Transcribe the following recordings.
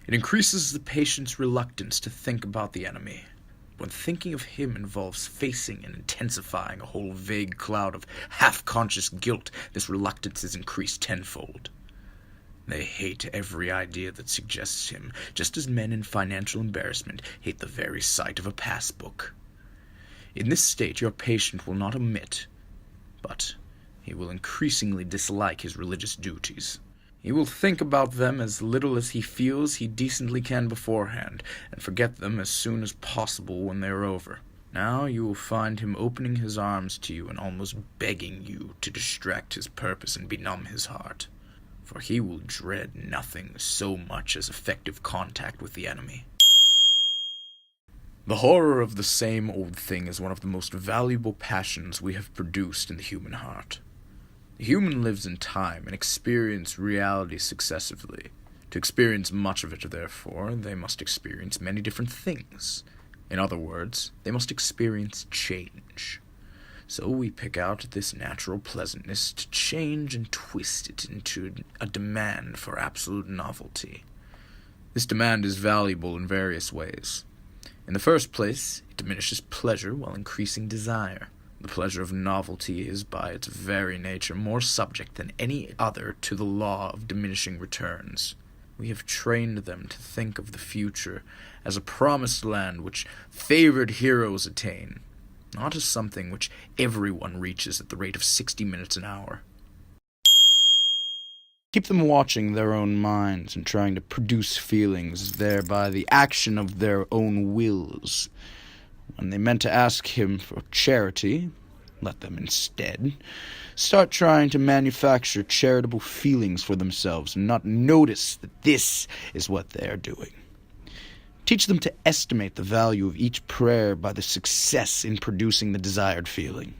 It increases the patient's reluctance to think about the enemy. When thinking of him involves facing and intensifying a whole vague cloud of half-conscious guilt, this reluctance is increased tenfold. They hate every idea that suggests him, just as men in financial embarrassment hate the very sight of a passbook. In this state, your patient will not omit, but he will increasingly dislike his religious duties. He will think about them as little as he feels he decently can beforehand, and forget them as soon as possible when they are over. Now you will find him opening his arms to you and almost begging you to distract his purpose and benumb his heart. For he will dread nothing so much as effective contact with the enemy. The horror of the same old thing is one of the most valuable passions we have produced in the human heart. The human lives in time and experiences reality successively. To experience much of it, therefore, they must experience many different things. In other words, they must experience change. So we pick out this natural pleasantness to change and twist it into a demand for absolute novelty. This demand is valuable in various ways. In the first place, it diminishes pleasure while increasing desire. The pleasure of novelty is by its very nature more subject than any other to the law of diminishing returns. We have trained them to think of the future as a promised land which favored heroes attain, not as something which everyone reaches at the rate of 60 minutes an hour. Keep them watching their own minds and trying to produce feelings thereby the action of their own wills. When they meant to ask him for charity, let them instead start trying to manufacture charitable feelings for themselves and not notice that this is what they are doing. Teach them to estimate the value of each prayer by the success in producing the desired feeling.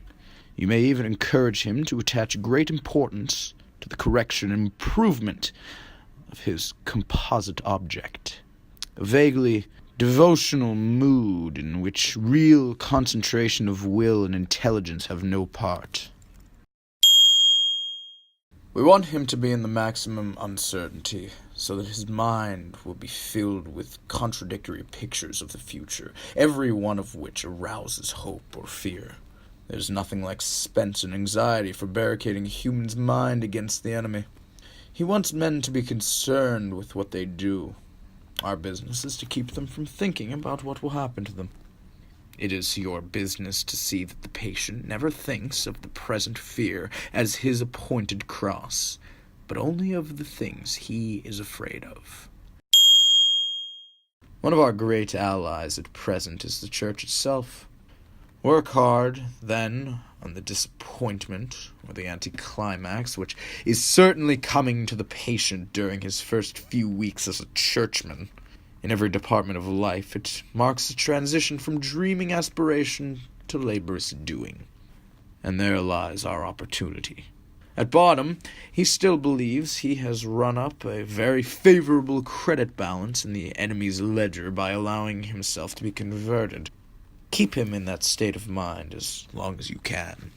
You may even encourage him to attach great importance to the correction and improvement of his composite object. A vaguely devotional mood in which real concentration of will and intelligence have no part. We want him to be in the maximum uncertainty, so that his mind will be filled with contradictory pictures of the future, every one of which arouses hope or fear. There's nothing like suspense and anxiety for barricading a human's mind against the enemy. He wants men to be concerned with what they do. Our business is to keep them from thinking about what will happen to them. It is your business to see that the patient never thinks of the present fear as his appointed cross, but only of the things he is afraid of. One of our great allies at present is the Church itself. Work hard, then, on the disappointment, or the anticlimax, which is certainly coming to the patient during his first few weeks as a churchman. In every department of life, it marks a transition from dreaming aspiration to laborious doing. And there lies our opportunity. At bottom, he still believes he has run up a very favorable credit balance in the enemy's ledger by allowing himself to be converted. Keep him in that state of mind as long as you can.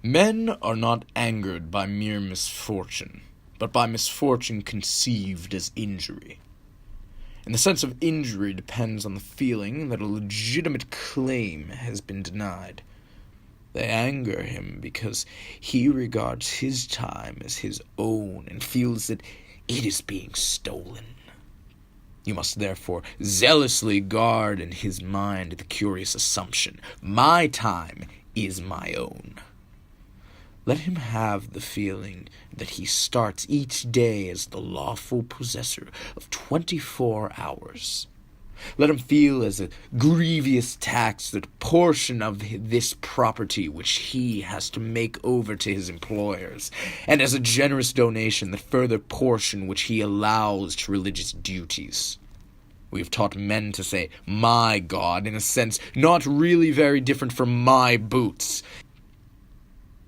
Men are not angered by mere misfortune, but by misfortune conceived as injury. And the sense of injury depends on the feeling that a legitimate claim has been denied. They anger him because he regards his time as his own and feels that it is being stolen. You must therefore zealously guard in his mind the curious assumption, my time is my own. Let him have the feeling that he starts each day as the lawful possessor of 24 hours. Let him feel as a grievous tax that portion of this property which he has to make over to his employers, and as a generous donation the further portion which he allows to religious duties. We have taught men to say, my God, in a sense not really very different from my boots.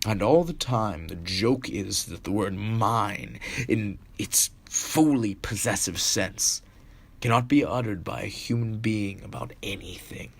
And all the time the joke is that the word mine, in its fully possessive sense, cannot be uttered by a human being about anything.